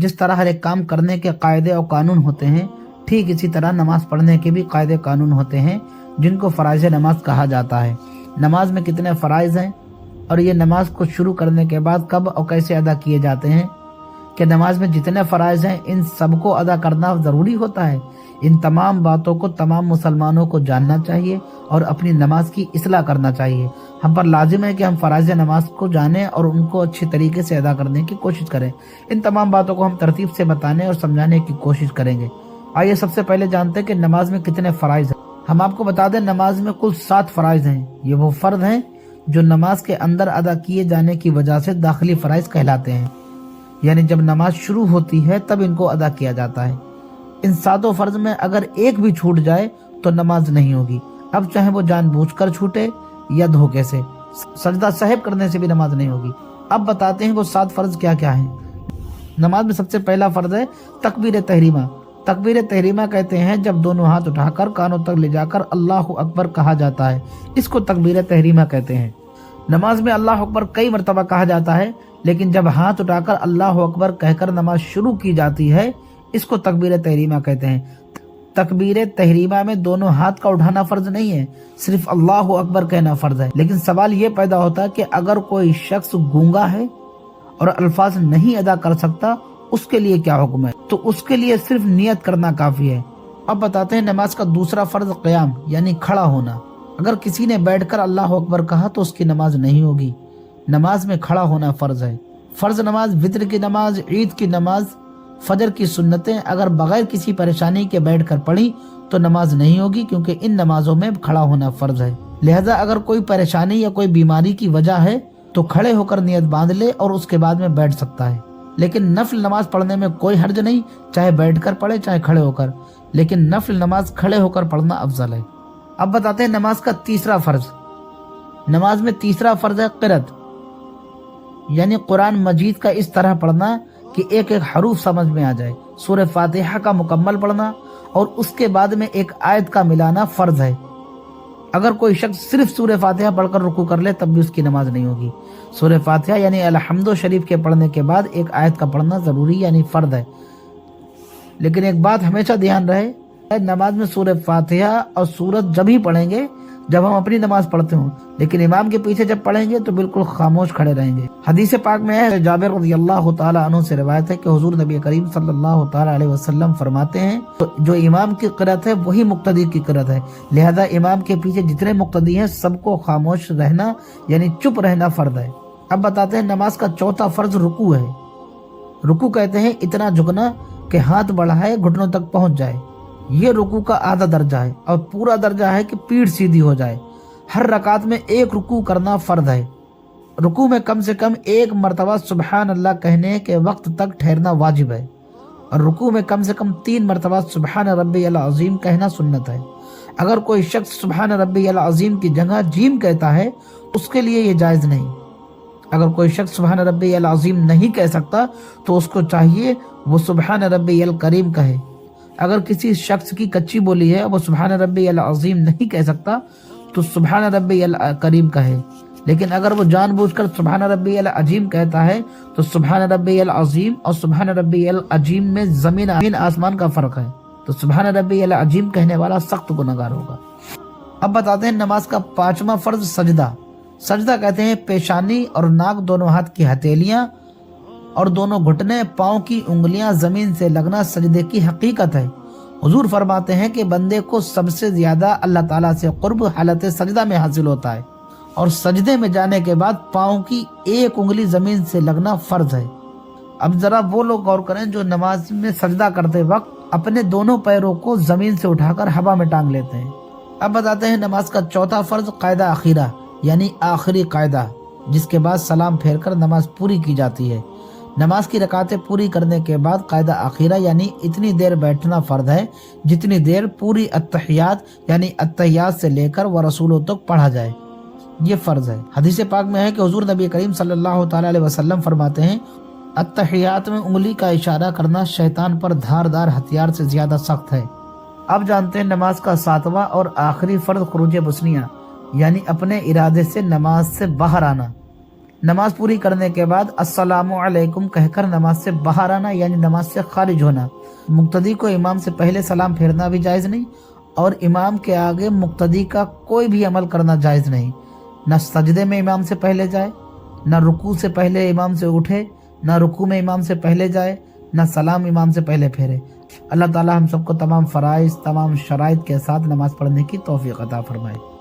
जिस तरह हर एक काम करने के कायदे और कानून होते हैं, ठीक इसी तरह नमाज पढ़ने के भी कायदे कानून होते हैं, जिनको फ़राइज़ नमाज कहा जाता है। नमाज में कितने फ़राइज़ हैं और ये नमाज को शुरू करने के बाद कब और कैसे अदा किए जाते हैं, कि नमाज में जितने फ़राइज़ हैं इन सबको अदा करना ज़रूरी होता है। इन तमाम बातों को तमाम मुसलमानों को जानना चाहिए और अपनी नमाज की इस्लाह करना चाहिए। हम पर लाजिम है कि हम फ़राइज़ नमाज को जानें और उनको अच्छी तरीके से अदा करने की कोशिश करें। इन तमाम बातों को हम तरतीब से बताने और समझाने की कोशिश करेंगे। आइए सबसे पहले जानते हैं कि नमाज में कितने फ़राइज़ हैं। हम आपको बता दें, नमाज में कुल 7 फ़राइज़ हैं। ये वो फ़र्ज़ हैं जो नमाज के अंदर अदा किए जाने की वजह से दाखिली फ़राइज़ कहलाते हैं, यानी जब नमाज शुरू होती है तब इनको अदा किया जाता है। इन 7 फ़र्ज़ में अगर एक भी छूट जाए तो नमाज नहीं होगी, अब चाहे वो जानबूझकर छूटे या धोखे से। सजदा साहिब करने से भी नमाज नहीं होगी। अब बताते हैं वो 7 फ़र्ज़ क्या क्या हैं। नमाज में सबसे पहला फ़र्ज़ है तकबीर तहरीमा। तकबीर तहरीमा कहते हैं जब दोनों हाथ उठाकर कानों तक ले जाकर अल्लाहु अकबर कहा जाता है, इसको तकबीर तहरीमा कहते हैं। नमाज में अल्लाहु अकबर कई मरतबा कहा जाता है, लेकिन जब हाथ उठाकर अल्लाहु अकबर कहकर नमाज शुरू की जाती है, इसको तकबीर तहरीमा कहते हैं। तकबीर तहरीमा में दोनों हाथ का उठाना फ़र्ज नहीं है, सिर्फ अल्लाहु अकबर कहना फ़र्ज है। लेकिन सवाल ये पैदा होता है कि अगर कोई शख्स गूंगा है और अल्फाज नहीं अदा कर सकता, उसके लिए क्या हुक्म है? तो उसके लिए सिर्फ नियत करना काफ़ी है। अब बताते हैं नमाज का दूसरा फ़र्ज क़याम यानी खड़ा होना। अगर किसी ने बैठकर अल्लाहु अकबर कहा तो उसकी नमाज नहीं होगी। नमाज में खड़ा होना फ़र्ज है। फ़र्ज नमाज, वित्र की नमाज, ईद की नमाज, फजर की सुन्नतें अगर बगैर किसी परेशानी के बैठकर पढ़ी तो नमाज नहीं होगी, क्योंकि इन नमाजों में खड़ा होना फ़र्ज है। लिहाजा अगर कोई परेशानी या कोई बीमारी की वजह है तो खड़े होकर नियत बांध ले और उसके बाद में बैठ सकता है। लेकिन नफल नमाज पढ़ने में कोई हर्ज नहीं, चाहे बैठकर पढ़े चाहे खड़े होकर, लेकिन नफल नमाज खड़े होकर पढ़ना अफजल है। अब बताते हैं नमाज का तीसरा फ़र्ज। नमाज में तीसरा फ़र्ज है क़िरात, यानी कुरान मजीद का इस तरह पढ़ना कि एक एक हरूफ समझ में आ जाए। सूरह फातिहा का मुकम्मल पढ़ना और उसके बाद में एक आयत का मिलाना फ़र्ज है। अगर कोई शख्स सिर्फ सूरह फातिहा पढ़कर रुकू कर ले तब भी उसकी नमाज नहीं होगी। सूरह फातिहा यानी अलहम्दु शरीफ के पढ़ने के बाद एक आयत का पढ़ना ज़रूरी यानी फ़र्ज है। लेकिन एक बात हमेशा ध्यान रहे, नमाज में सूरह फातिहा और सूरत जब ही पढ़ेंगे जब हम अपनी नमाज पढ़ते हों, लेकिन इमाम के पीछे जब पढ़ेंगे तो बिल्कुल खामोश खड़े रहेंगे। हदीस पाक में है, जाबिर रज़ियल्लाहु ताला अन्हु से रिवायत है कि हुजूर नबी करीम सल्लल्लाहु ताला अलैहि वसल्लम फरमाते हैं, तो जो इमाम की क़िरात है वही मुक्तदी की क़िरात है। लिहाजा इमाम के पीछे जितने मुक्तदी हैं सबको खामोश रहना यानी चुप रहना फ़र्ज है। अब बताते हैं नमाज का चौथा फ़र्ज रुकू है। रुकू कहते हैं इतना झुकना कि हाथ बढ़ाए घुटनों तक पहुँच जाए। ये रुकू का आधा दर्जा है और पूरा दर्जा है कि पीठ सीधी हो जाए। हर रकात में एक रुकू करना फ़र्ज है। रुकू में कम से कम 1 मरतबा सुबहान अल्लाह कहने के वक्त तक ठहरना वाजिब है और रुकू में कम से कम 3 मरतबा सुबहान रब्बियल अज़ीम कहना सुन्नत है। अगर कोई शख्स सुबहान रब्बियल अज़ीम की जगह जीम कहता है उसके लिए ये जायज़ नहीं। अगर कोई शख्स सुबहान रब्बियल अज़ीम नहीं कह सकता तो उसको चाहिए वो सुबहान रब्बियल करीम कहे। अगर किसी शख्स की कच्ची बोली है वो सुबहान रब्बियल अज़ीम नहीं कह सकता तो सुबहान रब्बियल करीम कहे। लेकिन अगर वो जानबूझकर सुबहान रब्बियल अज़ीम कहता है तो सुबहान रब्बियल अज़ीम और सुबहान रब्बियल अज़ीम में ज़मीन आसमान का फ़र्क है, तो सुबहान रब्बियल अज़ीम कहने वाला सख्त गुनहगार होगा। अब बताते हैं नमाज का 5वां फ़र्ज सजदा। सजदा कहते हैं पेशानी और नाक, दोनों हाथ की हथेलियाँ और दोनों घुटने, पाँव की उंगलियां ज़मीन से लगना सजदे की हकीकत है। हुजूर फरमाते हैं कि बंदे को सबसे ज़्यादा अल्लाह ताला से क़ुर्ब हालत सजदा में हासिल होता है और सजदे में जाने के बाद पाँव की एक उंगली ज़मीन से लगना फ़र्ज है। अब ज़रा वो लोग गौर करें जो नमाज में सजदा करते वक्त अपने दोनों पैरों को ज़मीन से उठाकर हवा में टांग लेते हैं। अब बताते हैं नमाज का चौथा फ़र्ज कायदा आखिरा यानी आखिरी कायदा, जिसके बाद सलाम फेर कर नमाज पूरी की जाती है। नमाज की रकातें पूरी करने के बाद कायदा आखिरा यानी इतनी देर बैठना फ़र्ज है जितनी देर पूरी अत्तहियात यानी अत्तहियात से लेकर व रसूलों तक पढ़ा जाए, ये फ़र्ज है। हदीस पाक में है कि हुजूर नबी करीम सल्लल्लाहु ताला अलैहि वसल्लम फरमाते हैं, अत्तहियात में उंगली का इशारा करना शैतान पर धारदार हथियार से ज़्यादा सख्त है। अब जानते हैं नमाज का 7वां और आखिरी फ़र्ज खुरूज बसनिया यानी अपने इरादे से नमाज से बाहर आना। नमाज पूरी करने के बाद अस्सलामु अलैकुम कहकर नमाज से बाहर आना यानी नमाज से खारिज होना। मुक्तदी को इमाम से पहले सलाम फेरना भी जायज़ नहीं और इमाम के आगे मुक्तदी का कोई भी अमल करना जायज़ नहीं। न सजदे में इमाम से पहले जाए, न रुकू से पहले इमाम से उठे, न रुकू में इमाम से पहले जाए, न सलाम इमाम से पहले फेरे। अल्लाह ताला हम सबको तमाम फ़राइज़, तमाम शराइत के साथ नमाज़ पढ़ने की तौफीक अता फरमाए।